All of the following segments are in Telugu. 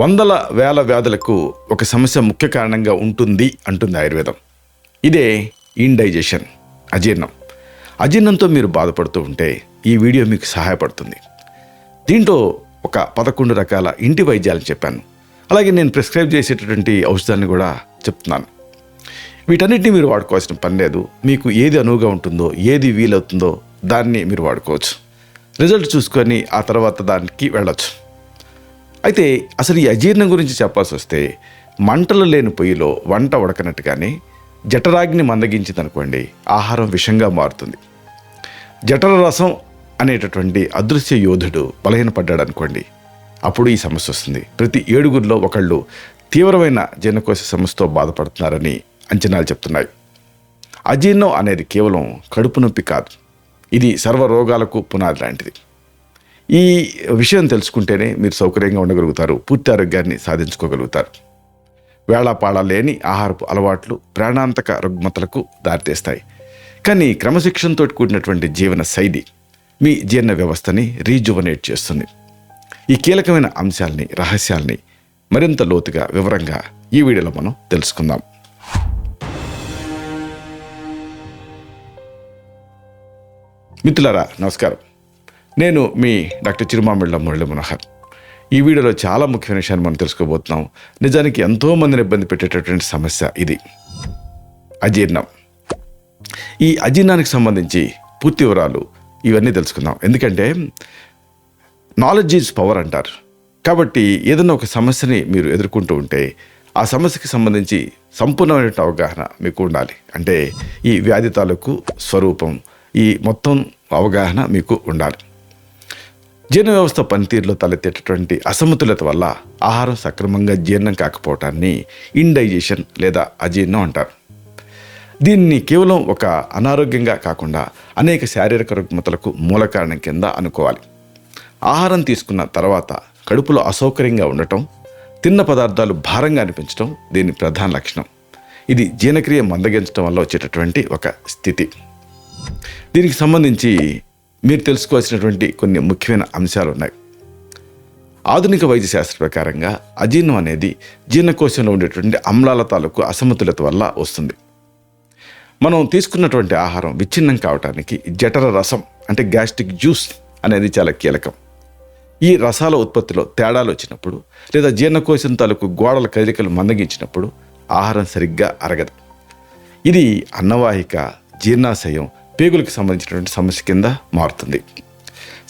వందల వేల వ్యాధులకు ఒక సమస్య ముఖ్య కారణంగా ఉంటుంది అంటుంది ఆయుర్వేదం. ఇదే ఇండైజెషన్, అజీర్ణం. అజీర్ణంతో మీరు బాధపడుతూ ఉంటే ఈ వీడియో మీకు సహాయపడుతుంది. దీంట్లో ఒక 11 రకాల ఇంటి వైద్యాలను చెప్పాను. అలాగే నేను ప్రిస్క్రైబ్ చేసేటటువంటి ఔషధాలను కూడా చెప్తున్నాను. వీటన్నిటిని మీరు వాడుకోవాల్సిన పని లేదు. మీకు ఏది అనువుగా ఉంటుందో, ఏది వీలవుతుందో దాన్ని మీరు వాడుకోవచ్చు. రిజల్ట్ చూసుకొని ఆ తర్వాత దానికి వెళ్ళొచ్చు. అయితే అసలు ఈ అజీర్ణం గురించి చెప్పాల్సి వస్తే, మంటలు లేని పొయ్యిలో వంట ఉడకనట్టుగానే జఠరాగ్ని మందగించిందనుకోండి, ఆహారం విషంగా మారుతుంది. జఠర రసం అనేటటువంటి అదృశ్య యోధుడు బలహీనపడ్డాడు అనుకోండి, అప్పుడు ఈ సమస్య వస్తుంది. ప్రతి 7గురిలో ఒకళ్ళు తీవ్రమైన జీర్ణకోశ సమస్యతో బాధపడుతున్నారని అంచనాలు చెప్తున్నాయి. అజీర్ణం అనేది కేవలం కడుపు నొప్పి కాదు, ఇది సర్వ రోగాలకు పునాది లాంటిది. ఈ విషయం తెలుసుకుంటేనే మీరు సౌకర్యంగా ఉండగలుగుతారు, పూర్తి ఆరోగ్యాన్ని సాధించుకోగలుగుతారు. వేళాపాళ లేని ఆహారపు అలవాట్లు ప్రాణాంతక రుగ్మతలకు దారితీస్తాయి. కానీ క్రమశిక్షణతో కూడినటువంటి జీవన శైలి మీ జీర్ణ వ్యవస్థని రీజువనేట్ చేస్తుంది. ఈ కీలకమైన అంశాలని, రహస్యాల్ని మరింత లోతుగా వివరంగా ఈ వీడియోలో మనం తెలుసుకుందాం. మిత్రులారా, నమస్కారం. నేను మీ డాక్టర్ చిరుమామిళ్ళ మురళీ మనోహర్. ఈ వీడియోలో చాలా ముఖ్యమైన విషయాన్ని మనం తెలుసుకోబోతున్నాం. నిజానికి ఎంతోమందిని ఇబ్బంది పెట్టేటటువంటి సమస్య ఇది, అజీర్ణం. ఈ అజీర్ణానికి సంబంధించి పూర్తి వివరాలు ఇవన్నీ తెలుసుకుందాం. ఎందుకంటే నాలెడ్జ్ ఈజ్ పవర్ అంటారు. కాబట్టి ఏదైనా ఒక సమస్యని మీరు ఎదుర్కొంటూ ఉంటే ఆ సమస్యకి సంబంధించి సంపూర్ణమైన అవగాహన మీకు ఉండాలి. అంటే ఈ వ్యాధి తాలూకు స్వరూపం, ఈ మొత్తం అవగాహన మీకు ఉండాలి. జీర్ణ వ్యవస్థ పనితీరులో తలెత్తేటటువంటి అసమతుల్యత వల్ల ఆహారం సక్రమంగా జీర్ణం కాకపోవటాన్ని ఇండైజెషన్ లేదా అజీర్ణం అంటారు. దీన్ని కేవలం ఒక అనారోగ్యంగా కాకుండా అనేక శారీరక రుగ్మతలకు మూల కారణం కింద అనుకోవాలి. ఆహారం తీసుకున్న తర్వాత కడుపులో అసౌకర్యంగా ఉండటం, తిన్న పదార్థాలు భారంగా అనిపించడం దీని ప్రధాన లక్షణం. ఇది జీర్ణక్రియ మందగించడం వల్ల వచ్చేటటువంటి ఒక స్థితి. దీనికి సంబంధించి మీరు తెలుసుకోవాల్సినటువంటి కొన్ని ముఖ్యమైన అంశాలు ఉన్నాయి. ఆధునిక వైద్య శాస్త్ర ప్రకారంగా అజీర్ణం అనేది జీర్ణకోశంలో ఉండేటువంటి అమ్లాల తాలూకు అసమతుల్యత వల్ల వస్తుంది. మనం తీసుకున్నటువంటి ఆహారం విచ్ఛిన్నం కావడానికి జఠర రసం అంటే గ్యాస్ట్రిక్ జ్యూస్ అనేది చాలా కీలకం. ఈ రసాల ఉత్పత్తిలో తేడాలు వచ్చినప్పుడు లేదా జీర్ణకోశం తాలూకు గోడల కదలికలు మందగించినప్పుడు ఆహారం సరిగ్గా అరగదు. ఇది అన్నవాహిక, జీర్ణాశయం, పేగులకు సంబంధించినటువంటి సమస్య కింద మారుతుంది.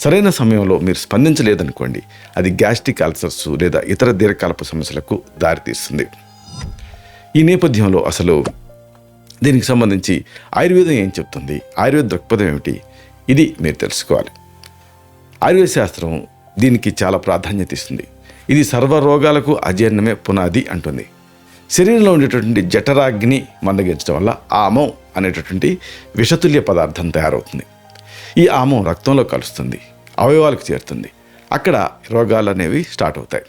సరైన సమయంలో మీరు స్పందించలేదనుకోండి, అది గ్యాస్ట్రిక్ అల్సర్స్ లేదా ఇతర దీర్ఘకాలపు సమస్యలకు దారితీస్తుంది. ఈ నేపథ్యంలో అసలు దీనికి సంబంధించి ఆయుర్వేదం ఏం చెప్తుంది, ఆయుర్వేద దృక్పథం ఏమిటి, ఇది మీరు తెలుసుకోవాలి. ఆయుర్వేద శాస్త్రం దీనికి చాలా ప్రాధాన్యత ఇస్తుంది. ఇది సర్వ రోగాలకు అజీర్ణమే పునాది అంటుంది. శరీరంలో ఉండేటటువంటి జఠరాగ్ని మందగించడం వల్ల ఆమం అనేటటువంటి విషతుల్య పదార్థం తయారవుతుంది. ఈ ఆమం రక్తంలో కలుస్తుంది, అవయవాలకు చేరుతుంది. అక్కడ రోగాలు అనేవి స్టార్ట్ అవుతాయి.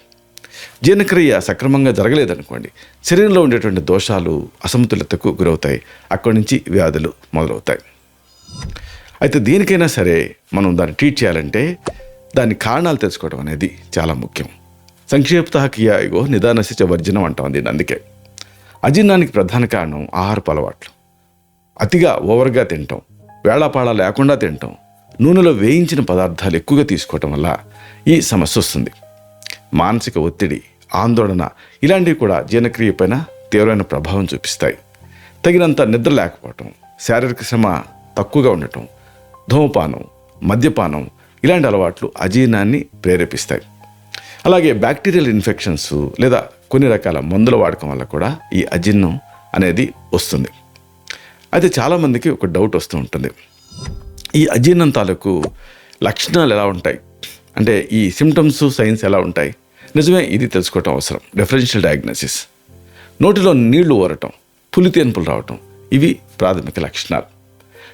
జీర్ణక్రియ సక్రమంగా జరగలేదనుకోండి, శరీరంలో ఉండేటువంటి దోషాలు అసమతుల్యతకు గురవుతాయి. అక్కడి నుంచి వ్యాధులు మొదలవుతాయి. అయితే దేనికైనా సరే మనం దాన్ని ట్రీట్ చేయాలంటే దాని కారణాలు తెలుసుకోవడం అనేది చాలా ముఖ్యం. సంక్షేప్త కియాయిగో నిదానశిచ వర్జనం అంటాం దీన్ని. అందుకే అజీర్ణానికి ప్రధాన కారణం ఆహారపు అలవాట్లు. అతిగా ఓవర్గా తినటం, వేళాపాళ లేకుండా తినటం, నూనెలో వేయించిన పదార్థాలు ఎక్కువగా తీసుకోవటం వల్ల ఈ సమస్య వస్తుంది. మానసిక ఒత్తిడి, ఆందోళన ఇలాంటివి కూడా జీర్ణక్రియ పైన తీవ్రమైన ప్రభావం చూపిస్తాయి. తగినంత నిద్ర లేకపోవటం, శారీరక శ్రమ తక్కువగా ఉండటం, ధూమపానం, మద్యపానం ఇలాంటి అలవాట్లు అజీర్ణాన్ని ప్రేరేపిస్తాయి. అలాగే బ్యాక్టీరియల్ ఇన్ఫెక్షన్స్ లేదా కొన్ని రకాల మందుల వాడకం వల్ల కూడా ఈ అజీర్ణం అనేది వస్తుంది. అయితే చాలామందికి ఒక డౌట్ వస్తూ ఉంటుంది, ఈ అజీర్ణం తాలూకు లక్షణాలు ఎలా ఉంటాయి, అంటే ఈ సిమ్టమ్స్, సైన్స్ ఎలా ఉంటాయి? నిజమే, ఇది తెలుసుకోవటం అవసరం. Differential diagnosis. నోటిలో నీళ్లు ఊరటం, పులితేన్పులు రావటం ఇవి ప్రాథమిక లక్షణాలు.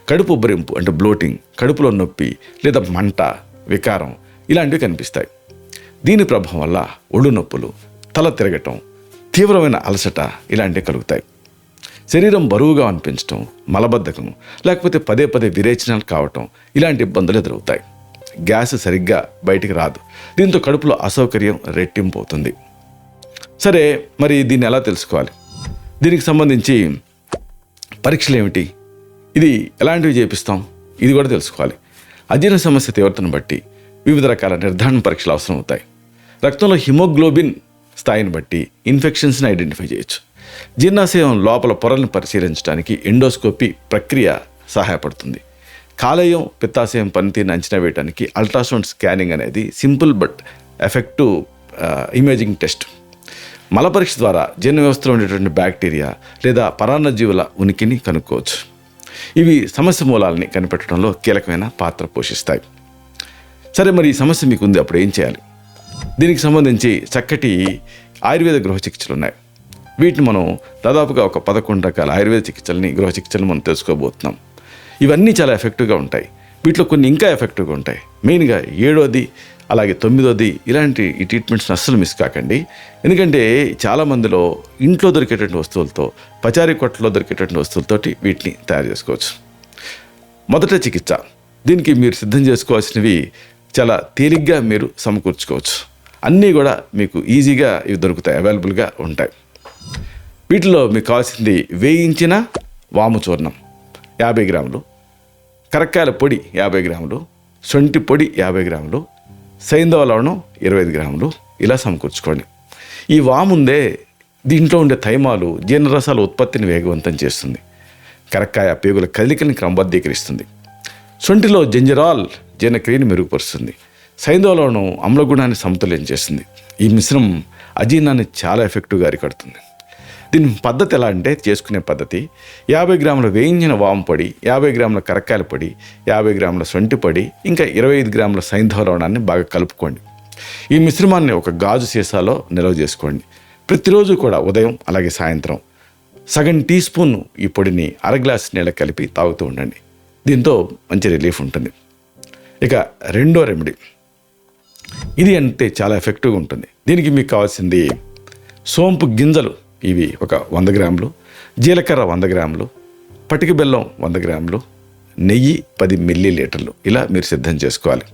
కడుపు ఉబ్బరింపు అంటే బ్లోటింగ్, కడుపులో నొప్పి లేదా మంట, వికారం ఇలాంటివి కనిపిస్తాయి. దీని ప్రభావం వల్ల ఒళ్ళు నొప్పులు, తల తిరగటం, తీవ్రమైన అలసట ఇలాంటివి కలుగుతాయి. శరీరం బరువుగా అనిపించటం, మలబద్ధకం, లేకపోతే పదే పదే విరేచనాలు కావటం ఇలాంటి ఇబ్బందులు ఎదురవుతాయి. గ్యాస్ సరిగ్గా బయటికి రాదు. దీంతో కడుపులో అసౌకర్యం రెట్టింపు అవుతుంది. సరే, మరి దీన్ని ఎలా తెలుసుకోవాలి? దీనికి సంబంధించి పరీక్షలు ఏమిటి, ఇది ఎలాంటివి చేపిస్తాం, ఇది కూడా తెలుసుకోవాలి. అజీర్ణ సమస్య తీవ్రతను బట్టి వివిధ రకాల నిర్ధారణ పరీక్షలు అవసరం అవుతాయి. రక్తంలో హిమోగ్లోబిన్ స్థాయిని బట్టి ఇన్ఫెక్షన్స్ని ఐడెంటిఫై చేయొచ్చు. జీర్ణాశయం లోపల పొరలను పరిశీలించడానికి ఎండోస్కోపీ ప్రక్రియ సహాయపడుతుంది. కాలేయం, పిత్తాశయం పనితీరుని అంచనా వేయడానికి అల్ట్రాసౌండ్ స్కానింగ్ అనేది simple but effective imaging test. మల పరీక్ష ద్వారా జీర్ణ వ్యవస్థలో ఉండేటువంటి బ్యాక్టీరియా లేదా పరాన్నజీవుల ఉనికిని కనుక్కోవచ్చు. ఇవి సమస్య మూలాలని కనిపెట్టడంలో కీలకమైన పాత్ర పోషిస్తాయి. సరే, మరి ఈ సమస్య మీకు ఉంది, అప్పుడు ఏం చేయాలి? దీనికి సంబంధించి చక్కటి ఆయుర్వేద గృహ చికిత్సలు ఉన్నాయి. వీటిని మనం దాదాపుగా ఒక 11 రకాల ఆయుర్వేద గృహ చికిత్సలను మనం తెలుసుకోబోతున్నాం. ఇవన్నీ చాలా ఎఫెక్టివ్గా ఉంటాయి. వీటిలో కొన్ని ఇంకా ఎఫెక్టివ్గా ఉంటాయి. మెయిన్గా 7వది, అలాగే 9వది ఇలాంటి ఈ ట్రీట్మెంట్స్ని అస్సలు మిస్ కాకండి. ఎందుకంటే చాలామందిలో ఇంట్లో దొరికేటువంటి వస్తువులతో, పచారీ కొట్టలో దొరికేటువంటి వస్తువులతోటి వీటిని తయారు చేసుకోవచ్చు. మొదట చికిత్స. దీనికి మీరు సిద్ధం చేసుకోవాల్సినవి చాలా తేలిగ్గా మీరు సమకూర్చుకోవచ్చు. అన్నీ కూడా మీకు ఈజీగా ఇవి దొరుకుతాయి, అవైలబుల్గా ఉంటాయి. వీటిలో మీకు కావాల్సింది వేయించిన వాము చూర్ణం 50 గ్రాములు, కరక్కాయల పొడి 50 గ్రాములు, శొంఠి పొడి 50 గ్రాములు, సైంధవ లవణం 25 గ్రాములు ఇలా సమకూర్చుకోండి. ఈ వాముందే దీంట్లో ఉండే థైమాలు జీర్ణరసాల ఉత్పత్తిని వేగవంతం చేస్తుంది. కరక్కాయ పేగుల కదలికని క్రమబద్ధీకరిస్తుంది. శొంఠిలో జంజరాల్ జీర్ణక్రియని మెరుగుపరుస్తుంది. సైంధవ లవణం అమ్లగుణాన్ని సమతుల్యం చేస్తుంది. ఈ మిశ్రమం అజీర్ణాన్ని చాలా ఎఫెక్టివ్గా అరికడుతుంది. దీని పద్ధతి ఎలా అంటే, చేసుకునే పద్ధతి 50 గ్రాముల వేయించిన వాము పొడి, 50 గ్రాముల కరక్కాయల పొడి, 50 గ్రాముల శొంఠి పొడి, ఇంకా 25 గ్రాముల సైంధవ లవణాన్ని బాగా కలుపుకోండి. ఈ మిశ్రమాన్ని ఒక గాజు సీసాలో నిల్వ చేసుకోండి. ప్రతిరోజు కూడా ఉదయం అలాగే సాయంత్రం సగం టీ స్పూన్ ఈ పొడిని అరగ్లాస్ నీళ్ళ కలిపి తాగుతూ ఉండండి. దీంతో మంచి రిలీఫ్ ఉంటుంది. ఇక రెండో రెమెడీ, ఇది అంటే చాలా ఎఫెక్టివ్గా ఉంటుంది. దీనికి మీకు కావాల్సింది సోంపు గింజలు, ఇవి ఒక 100 గ్రాములు, జీలకర్ర 100 గ్రాములు, పటిక బెల్లం 100 గ్రాములు, నెయ్యి 10 మిల్లీలీటర్లు ఇలా మీరు సిద్ధం చేసుకోవాలి.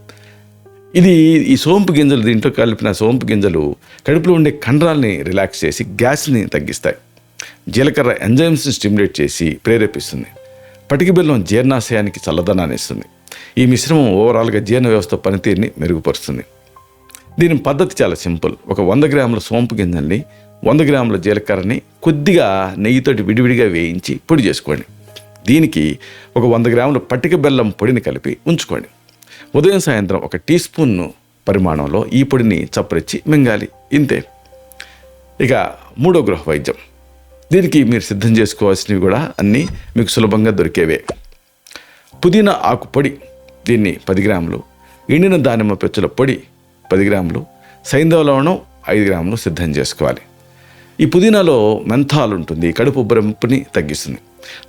ఈ సోంపు గింజలు, దీంట్లో కలిపిన సోంపు గింజలు కడుపులో ఉండే కండరాల్ని రిలాక్స్ చేసి గ్యాస్ని తగ్గిస్తాయి. జీలకర్ర ఎంజైమ్స్ని స్టిమ్యులేట్ చేసి ప్రేరేపిస్తుంది. పటిక బెల్లం జీర్ణాశయానికి చల్లదనాన్ని ఇస్తుంది. ఈ మిశ్రమం ఓవరాల్గా జీర్ణ వ్యవస్థ పనితీరుని మెరుగుపరుస్తుంది. దీని పద్ధతి చాలా సింపుల్. ఒక 100 గ్రాముల సోంపు గింజల్ని, 100 గ్రాముల జీలకర్రని కొద్దిగా నెయ్యితోటి విడివిడిగా వేయించి పొడి చేసుకోండి. దీనికి ఒక 100 గ్రాముల పటిక బెల్లం పొడిని కలిపి ఉంచుకోండి. ఉదయం సాయంత్రం ఒక టీ స్పూన్ పరిమాణంలో ఈ పొడిని చప్పరిచ్చి మింగాలి. ఇంతే. ఇక మూడో గృహ వైద్యం. దీనికి మీరు సిద్ధం చేసుకోవాల్సినవి కూడా అన్నీ మీకు సులభంగా దొరికేవే. పుదీనా ఆకు పొడి, దీన్ని 10 గ్రాములు, ఎండిన దానిమ్మ పెచ్చుల పొడి 10 గ్రాములు, సైంధవ లవణం 5 గ్రాములు సిద్ధం చేసుకోవాలి. ఈ పుదీనాలో మెంథాల్ ఉంటుంది, కడుపు ఉబ్బరింపుని తగ్గిస్తుంది.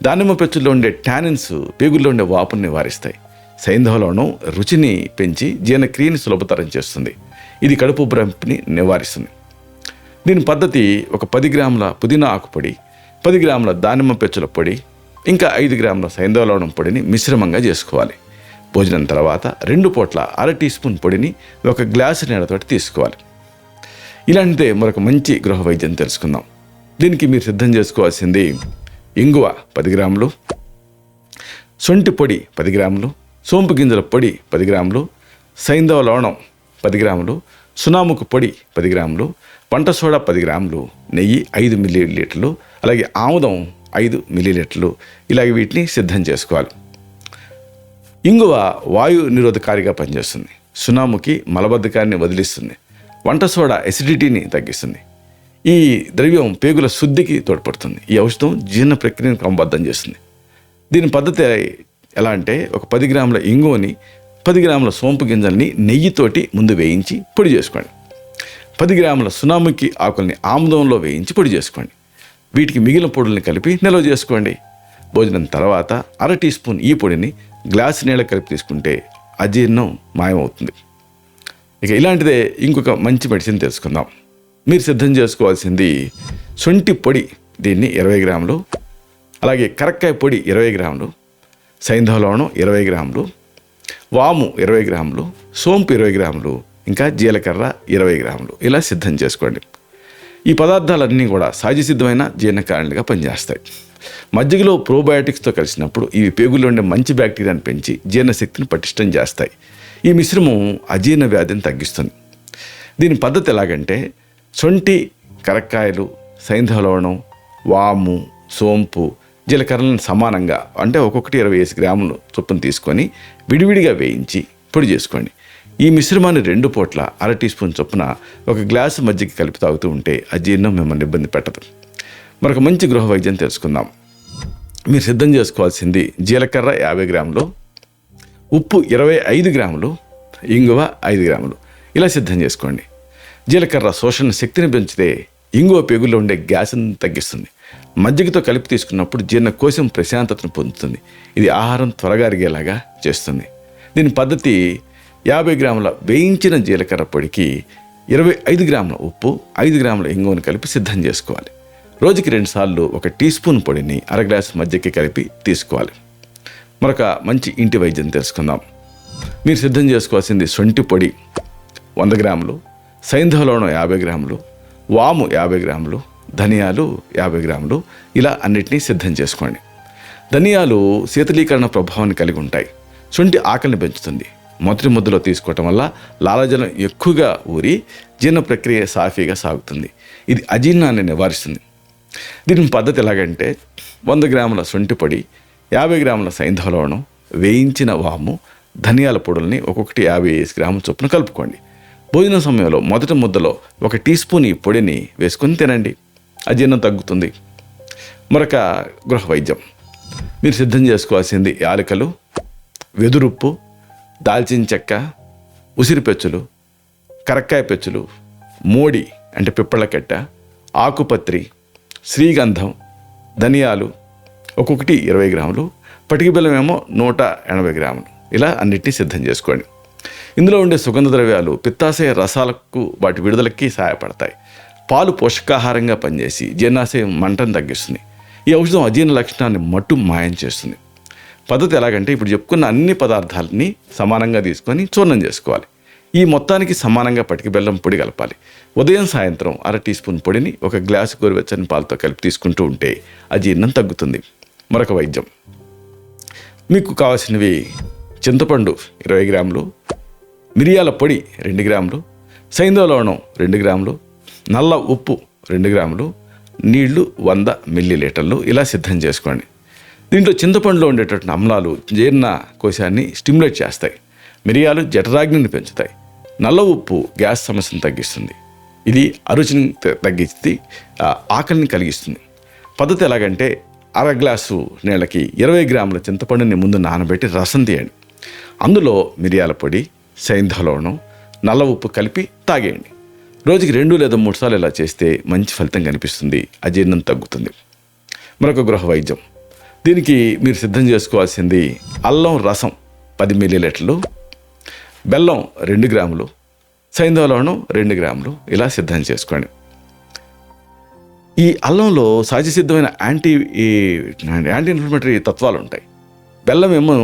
దానిమ్మ పెచ్చుల్లో ఉండే టానిన్స్ పేగుల్లో ఉండే వాపుని నివారిస్తాయి. సైంధవ లవణం రుచిని పెంచి జీర్ణక్రియని సులభతరం చేస్తుంది. ఇది కడుపు ఉబ్బరింపుని నివారిస్తుంది. దీని పద్ధతి, ఒక 10 గ్రాముల పుదీనా ఆకు పొడి, 10 గ్రాముల దానిమ్మ పెచ్చుల పొడి, ఇంకా 5 గ్రాముల సైంధవ లవణం పొడిని మిశ్రమంగా చేసుకోవాలి. భోజనం తర్వాత 2 పూట్ల 1/2 టీ స్పూన్ పొడిని ఒక గ్లాసు నీళ్ళతోటి తీసుకోవాలి. ఇలాంటిదే మరొక మంచి గృహ వైద్యం తెలుసుకుందాం. దీనికి మీరు సిద్ధం చేసుకోవాల్సింది ఇంగువ 10 గ్రాములు, శొంఠి పొడి 10 గ్రాములు, సోంపు గింజల పొడి 10 గ్రాములు, సైంధవ లవణం 10 గ్రాములు, సునాముకు పొడి 10 గ్రాములు, వంట సోడా 10 గ్రాములు, నెయ్యి 5 మిల్లీలీటర్లు, అలాగే ఆముదం 5 మిల్లీలీటర్లు ఇలాగ వీటిని సిద్ధం చేసుకోవాలి. ఇంగువ వాయు నిరోధకారిగా పనిచేస్తుంది. సునాముకి మలబద్ధకాన్ని వదిలిస్తుంది. వంట సోడా ఎసిడిటీని తగ్గిస్తుంది. ఈ ద్రవ్యం పేగుల శుద్ధికి తోడ్పడుతుంది. ఈ ఔషధం జీర్ణ ప్రక్రియను క్రమబద్ధం చేస్తుంది. దీని పద్ధతి ఎలా అంటే, ఒక 10 గ్రాముల ఇంగువని 10 గ్రాముల సోంపు గింజల్ని నెయ్యితోటి ముందు వేయించి పొడి చేసుకోండి. 10 గ్రాముల సునాముకి ఆకుల్ని ఆముదంలో వేయించి పొడి చేసుకోండి. వీటికి మిగిలిన పొడుల్ని కలిపి నిల్వ చేసుకోండి. భోజనం తర్వాత 1/2 టీ స్పూన్ ఈ పొడిని గ్లాసు నీళ్ళ కలిపి తీసుకుంటే అజీర్ణం మాయమవుతుంది. ఇక ఇలాంటిదే ఇంకొక మంచి మెడిసిన్ తెలుసుకుందాం. మీరు సిద్ధం చేసుకోవాల్సింది శొంఠి పొడి, దీన్ని 20 గ్రాములు, అలాగే కరక్కాయ పొడి 20 గ్రాములు, సైంధవ లవణం 20 గ్రాములు, వాము 20 గ్రాములు, సోంపు 20 గ్రాములు, ఇంకా జీలకర్ర 20 గ్రాములు ఇలా సిద్ధం చేసుకోండి. ఈ పదార్థాలన్నీ కూడా సహజసిద్ధమైన జీర్ణకారణలుగా పనిచేస్తాయి. మజ్జిగలో ప్రోబయాటిక్స్తో కలిసినప్పుడు ఇవి పేగుల్లో ఉండే మంచి బ్యాక్టీరియాను పెంచి జీర్ణశక్తిని పటిష్టం చేస్తాయి. ఈ మిశ్రమం అజీర్ణ వ్యాధిని తగ్గిస్తుంది. దీని పద్ధతి ఎలాగంటే శొంఠి, కరక్కాయలు, సైంధవ, వాము, సోంపు, జీలకర్రలను సమానంగా అంటే ఒక్కొక్కటి 25 గ్రాములు చొప్పున తీసుకొని విడివిడిగా వేయించి పొడి చేసుకోండి. ఈ మిశ్రమాన్ని 2 పూట్ల 1/2 టీ స్పూన్ చొప్పున 1 గ్లాసు మజ్జిగ కలిపి తాగుతూ ఉంటే అజీర్ణం మిమ్మల్ని ఇబ్బంది పెట్టదు. మరొక మంచి గృహ వైద్యం తెలుసుకుందాం. మీరు సిద్ధం చేసుకోవాల్సింది జీలకర్ర 50 గ్రాములు, ఉప్పు 25 గ్రాములు, ఇంగువ 5 గ్రాములు ఇలా సిద్ధం చేసుకోండి. జీలకర్ర శోషణ శక్తిని పెంచితే ఇంగువ పేగుల్లో ఉండే గ్యాస్ని తగ్గిస్తుంది. మజ్జిగతో కలిపి తీసుకున్నప్పుడు జీర్ణకోశం ప్రశాంతతను పొందుతుంది. ఇది ఆహారం త్వరగా అరిగేలాగా చేస్తుంది. దీని పద్ధతి 50 గ్రాముల వేయించిన జీలకర్ర పొడికి 25 గ్రాముల ఉప్పు, 5 గ్రాముల ఇంగువను కలిపి సిద్ధం చేసుకోవాలి. రోజుకి 2 సార్లు 1 టీ స్పూన్ పొడిని 1/2 గ్లాసు మజ్జిగకి కలిపి తీసుకోవాలి. మరొక మంచి ఇంటి వైద్యం తెలుసుకుందాం. మీరు సిద్ధం చేసుకోవాల్సింది శొంఠి పొడి 100 గ్రాములు, సైంధవ 50 గ్రాములు, వాము 50 గ్రాములు, ధనియాలు 50 గ్రాములు ఇలా అన్నిటినీ సిద్ధం చేసుకోండి. ధనియాలు శీతలీకరణ ప్రభావాన్ని కలిగి ఉంటాయి. శొంఠి ఆకలిని పెంచుతుంది. మొదటి ముద్దలో తీసుకోవటం వల్ల లాలాజలం ఎక్కువగా ఊరి జీర్ణ ప్రక్రియ సాఫీగా సాగుతుంది. ఇది అజీర్ణాన్ని నివారిస్తుంది. దీని పద్ధతి ఎలాగంటే 100 గ్రాముల శొంఠి పొడి, 50 గ్రాముల సైంధవ, వేయించిన వాము, ధనియాల పొడుల్ని ఒక్కొక్కటి 50 గ్రాముల చొప్పున కలుపుకోండి. భోజన సమయంలో మొదటి ముద్దలో 1 టీ స్పూన్ ఈ పొడిని వేసుకొని తినండి. అజీర్ణం తగ్గుతుంది. మరొక గృహ వైద్యం. మీరు సిద్ధం చేసుకోవాల్సింది యాలకులు, వెదురుప్పు, దాల్చిన చెక్క, ఉసిరి పెచ్చులు, కరక్కాయ పెచ్చులు, మోడి అంటే పిప్పళ్ళ కట్ట, ఆకుపత్రి, శ్రీగంధం, ధనియాలు ఒక్కొక్కటి 20 గ్రాములు, పటిక బెల్లం ఏమో 180 గ్రాములు ఇలా అన్నిటినీ సిద్ధం చేసుకోండి. ఇందులో ఉండే సుగంధ ద్రవ్యాలు పిత్తాశయ రసాలకు వాటి విడుదలకి సహాయపడతాయి. పాలు పోషకాహారంగా పనిచేసి జీర్ణాశయం మంటను తగ్గిస్తుంది. ఈ ఔషధం అజీర్ణ లక్షణాన్ని మట్టు మాయం చేస్తుంది. పద్ధతి ఎలాగంటే ఇప్పుడు చెప్పుకున్న అన్ని పదార్థాలని సమానంగా తీసుకొని చూర్ణం చేసుకోవాలి. ఈ మొత్తానికి సమానంగా పటిక బెల్లం పొడి కలపాలి. ఉదయం సాయంత్రం 1/2 టీ స్పూన్ పొడిని 1 గ్లాసు గోరువెచ్చని పాలతో కలిపి తీసుకుంటూ ఉంటే అజీర్ణం తగ్గుతుంది. మరొక వైద్యం. మీకు కావాల్సినవి చింతపండు 20 గ్రాములు, మిరియాల పొడి 2 గ్రాములు, సైంధవ లవణం 2 గ్రాములు, నల్ల ఉప్పు 2 గ్రాములు, నీళ్లు 100 మిల్లీలీటర్లు ఇలా సిద్ధం చేసుకోండి. దీంట్లో చింతపండులో ఉండేటటువంటి అమ్లాలు జీర్ణ కోశాన్ని స్టిమ్యులేట్ చేస్తాయి. మిరియాలు జఠరాగ్నిని పెంచుతాయి. నల్ల ఉప్పు గ్యాస్ సమస్యను తగ్గిస్తుంది. ఇది అరుచిని తగ్గిస్తే ఆకలిని కలిగిస్తుంది. పద్ధతి ఎలాగంటే 1/2 గ్లాసు నీళ్ళకి 20 గ్రాముల చింతపండుని ముందు నానబెట్టి రసం తీయండి. అందులో మిరియాల పొడి, సైంధవ లవణం, నల్ల ఉప్పు కలిపి తాగేయండి. రోజుకి 2 లేదా 3 సార్లు ఇలా చేస్తే మంచి ఫలితం కనిపిస్తుంది. అజీర్ణం తగ్గుతుంది. మరొక గృహ వైద్యం. దీనికి మీరు సిద్ధం చేసుకోవాల్సింది అల్లం రసం 10 మిల్లీలీటర్లు, బెల్లం 2 గ్రాములు, సైంధవ లవణం 2 గ్రాములు ఇలా సిద్ధం చేసుకోండి. ఈ అల్లంలో సహజసిద్ధమైన యాంటీ ఇన్ఫ్లమేటరీ తత్వాలు ఉంటాయి. బెల్లం ఏమో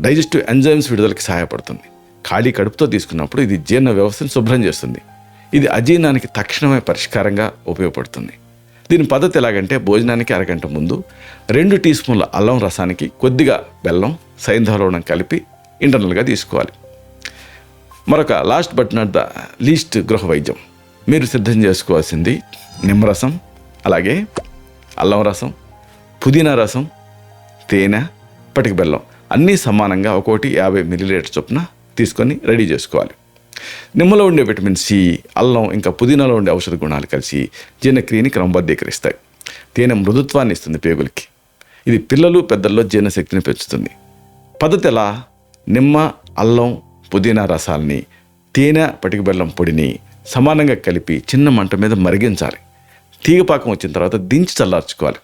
డైజెస్టివ్ ఎంజైమ్స్ విడుదలకి సహాయపడుతుంది. ఖాళీ కడుపుతో తీసుకున్నప్పుడు ఇది జీర్ణ వ్యవస్థను శుభ్రం చేస్తుంది. ఇది అజీర్ణానికి తక్షణమే పరిష్కారంగా ఉపయోగపడుతుంది. దీని పద్ధతి ఎలాగంటే భోజనానికి 1 గంట ముందు 2 టీ స్పూన్ల అల్లం రసానికి కొద్దిగా బెల్లం, సైంధవ లవణం కలిపి ఇంటర్నల్గా తీసుకోవాలి. మరొక last but not the least గృహ వైద్యం. మీరు సిద్ధం చేసుకోవాల్సింది నిమ్మరసం, అలాగే అల్లం రసం, పుదీనా రసం, తేనె, పటిక బెల్లం అన్నీ సమానంగా ఒక్కోటి 50 మిల్లీలీటర్ చొప్పున తీసుకొని రెడీ చేసుకోవాలి. నిమ్మలో ఉండే విటమిన్ సి, అల్లం ఇంకా పుదీనాలో ఉండే ఔషధ గుణాలు కలిసి జీర్ణక్రియని క్రమబద్ధీకరిస్తాయి. తేనె మృదుత్వాన్ని ఇస్తుంది పేగులకి. ఇది పిల్లలు పెద్దల్లో జీర్ణశక్తిని పెంచుతుంది. పద్ధతి ఎలా? నిమ్మ, అల్లం, పుదీనా రసాలని తేనె, పటిక బెల్లం పొడిని సమానంగా కలిపి చిన్న మంట మీద మరిగించాలి. తీగపాకం వచ్చిన తర్వాత దించి చల్లార్చుకోవాలి.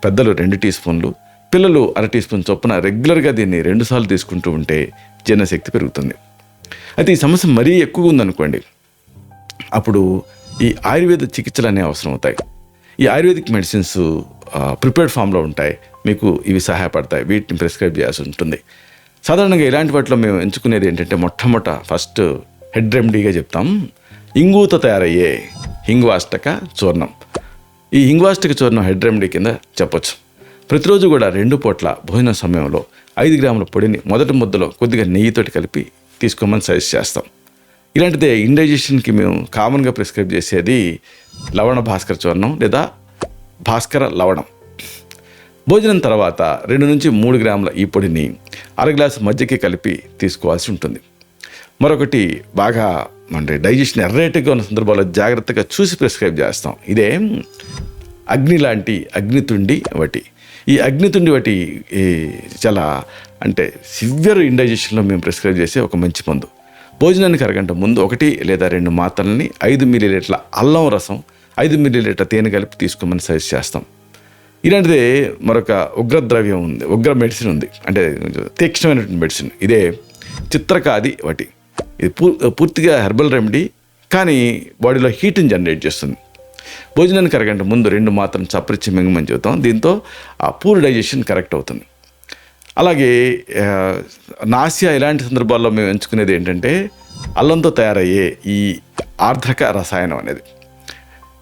పెద్దలు 2 టీ స్పూన్లు, పిల్లలు 1/2 టీ స్పూన్ చొప్పున రెగ్యులర్గా దీన్ని 2 సార్లు తీసుకుంటూ ఉంటే జీర్ణశక్తి పెరుగుతుంది. అయితే ఈ సమస్య మరీ ఎక్కువగా ఉందనుకోండి, అప్పుడు ఈ ఆయుర్వేద చికిత్సలు అనేవి అవసరం అవుతాయి. ఈ ఆయుర్వేదిక్ మెడిసిన్స్ ప్రిపేర్డ్ ఫామ్లో ఉంటాయి. మీకు ఇవి సహాయపడతాయి. వీటిని ప్రిస్క్రైబ్ చేయాల్సి ఉంటుంది. సాధారణంగా ఇలాంటి వాటిలో మేము ఎంచుకునేది ఏంటంటే ఫస్ట్ హెడ్ రెమెడీగా చెప్తాం, ఇంగుతో తయారయ్యే హింగ్వాష్టక చూర్ణం. ఈ హింగ్వాష్టక చూర్ణం హెడ్ రెమెడీ కింద చెప్పొచ్చు. ప్రతిరోజు కూడా 2 పూట్ల భోజనం సమయంలో 5 గ్రాముల పొడిని మొదటి ముద్దలో కొద్దిగా నెయ్యితోటి కలిపి తీసుకోమని సజెస్ట్ చేస్తాం. ఇలాంటిదే ఇండైజెషన్కి మేము కామన్గా ప్రిస్క్రైబ్ చేసేది లవణ భాస్కర చూర్ణం లేదా భాస్కర లవణం. భోజనం తర్వాత 2 నుంచి 3 గ్రాముల ఈ పొడిని అర గ్లాసు మజ్జిగకి కలిపి తీసుకోవాల్సి ఉంటుంది. మరొకటి బాగా అంటే డైజెషన్ ఎర్రేట్గా ఉన్న సందర్భాల్లో జాగ్రత్తగా చూసి ప్రిస్క్రైబ్ చేస్తాం. ఇదే అగ్ని లాంటి అగ్నితుండి వటి. ఈ అగ్నితుండి వటి చాలా అంటే సివియర్ ఇండైజెషన్లో మేము ప్రిస్క్రైబ్ చేసే ఒక మంచి మందు. భోజనానికి అరగంట ముందు 1 లేదా 2 మాత్రలని 5 మిల్లీలీటర్ల అల్లం రసం 5 మిల్లీలీటర్ తేనె కలిపి తీసుకోమని సజెస్ట్ చేస్తాం. ఇలాంటిదే మరొక ఉగ్రద్రవ్యం ఉంది, ఉగ్ర మెడిసిన్ ఉంది, అంటే తీక్షణమైనటువంటి మెడిసిన్. ఇదే చిత్రకాది వటి. ఇది పూర్తిగా హెర్బల్ రెమెడీ, కానీ బాడీలో హీట్ని జనరేట్ చేస్తుంది. భోజనానికి అరగంట ముందు 2 మాత్రం చప్పరిచ్చి మింగమని చెబుతాం. దీంతో ఆ పూర్ డైజెషన్ కరెక్ట్ అవుతుంది. అలాగే నాసియా ఇలాంటి సందర్భాల్లో మేము ఎంచుకునేది ఏంటంటే అల్లంతో తయారయ్యే ఈ ఆర్ద్రక రసాయనం అనేది.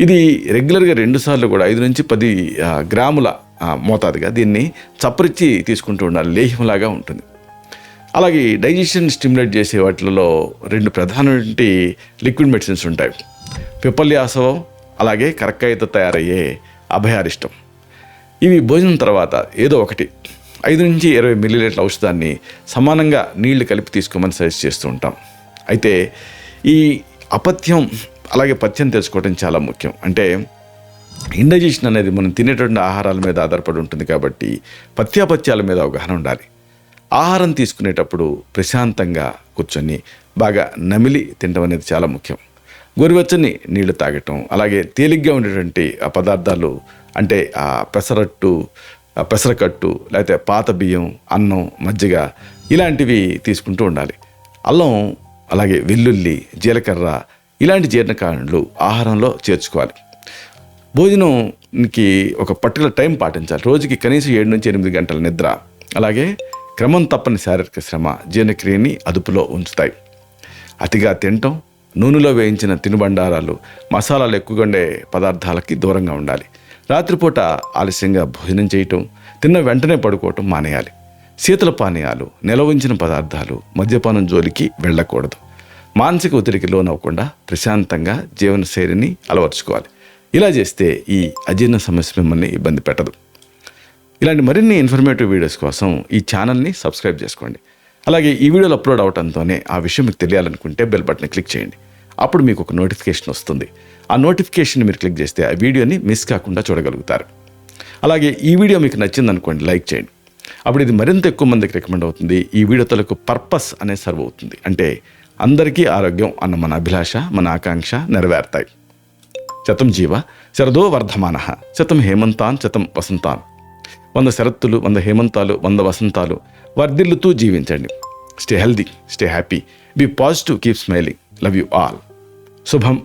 ఇది రెగ్యులర్గా 2 సార్లు కూడా 5 నుంచి 10 గ్రాముల మోతాదుగా దీన్ని చప్పరిచ్చి తీసుకుంటూ ఉండాలి. లేహ్యంలాగా ఉంటుంది. అలాగే డైజెషన్ స్టిమ్యులేట్ చేసే వాటిలో 2 ప్రధానమైన లిక్విడ్ మెడిసిన్స్ ఉంటాయి. పిపల్యాసవం, అలాగే కరక్కాయతో తయారయ్యే అభయారిష్టం. ఇవి భోజనం తర్వాత ఏదో ఒకటి 5 నుంచి 20 మిల్లీలీటర్ల ఔషధాన్ని సమానంగా నీళ్లు కలిపి తీసుకోమని సజెస్ట్ చేస్తూ ఉంటాం. అయితే ఈ అపథ్యం అలాగే పథ్యం తెలుసుకోవడం చాలా ముఖ్యం. అంటే ఇండైజెషన్ అనేది మనం తినేటువంటి ఆహారాల మీద ఆధారపడి ఉంటుంది కాబట్టి పథ్యాపథ్యాల మీద అవగాహన ఉండాలి. ఆహారం తీసుకునేటప్పుడు ప్రశాంతంగా కూర్చొని బాగా నమిలి తినడం అనేది చాలా ముఖ్యం. గోరువెచ్చని నీళ్లు తాగటం, అలాగే తేలిగ్గా ఉండేటువంటి ఆ పదార్థాలు అంటే ఆ పెసరకట్టు లేకపోతే పాత బియ్యం, అన్నం, మజ్జిగ ఇలాంటివి తీసుకుంటూ ఉండాలి. అల్లం, అలాగే వెల్లుల్లి, జీలకర్ర ఇలాంటి జీర్ణకారణలు ఆహారంలో చేర్చుకోవాలి. భోజనంకి ఒక పర్టికులర్ టైం పాటించాలి. రోజుకి కనీసం 7 నుంచి 8 గంటల నిద్ర, అలాగే క్రమం తప్పని శారీరక శ్రమ జీర్ణక్రియని అదుపులో ఉంచుతాయి. అతిగా తినటం, నూనెలో వేయించిన తినుబండారాలు, మసాలాలు ఎక్కువగా ఉండే పదార్థాలకి దూరంగా ఉండాలి. రాత్రిపూట ఆలస్యంగా భోజనం చేయటం, తిన్న వెంటనే పడుకోవటం మానేయాలి. శీతల పానీయాలు, నిల్వ ఉంచిన పదార్థాలు, మద్యపానం జోలికి వెళ్ళకూడదు. మానసిక ఒత్తిడికి లోనవ్వకుండా ప్రశాంతంగా జీవనశైలిని అలవర్చుకోవాలి. ఇలా చేస్తే ఈ అజీర్ణ సమస్య మిమ్మల్ని ఇబ్బంది పెట్టదు. ఇలాంటి మరిన్ని ఇన్ఫర్మేటివ్ వీడియోస్ కోసం ఈ ఛానల్ని సబ్స్క్రైబ్ చేసుకోండి. అలాగే ఈ వీడియోలు అప్లోడ్ అవడంతోనే ఆ విషయం మీకు తెలియాలనుకుంటే బెల్ బటన్ క్లిక్ చేయండి. అప్పుడు మీకు ఒక నోటిఫికేషన్ వస్తుంది. ఆ నోటిఫికేషన్ మీరు క్లిక్ చేస్తే ఆ వీడియోని మిస్ కాకుండా చూడగలుగుతారు. అలాగే ఈ వీడియో మీకు నచ్చిందనుకోండి, లైక్ చేయండి. అప్పుడు ఇది మరింత ఎక్కువ మందికి రికమెండ్ అవుతుంది. ఈ వీడియో తలకు పర్పస్ అనేది సర్వ్ అవుతుంది. అంటే అందరికీ ఆరోగ్యం అన్న మన అభిలాష, మన ఆకాంక్ష నెరవేరుతాయి. శతం జీవ శరదో వర్ధమానః, శతం హేమంతాన్ శతం వసంతాన్. 100 శరత్తులు, 100 హేమంతాలు, 100 వసంతాలు వర్ధిల్లుతూ జీవించండి. Stay healthy, stay happy, be positive, keep smiling. Love you all. శుభం.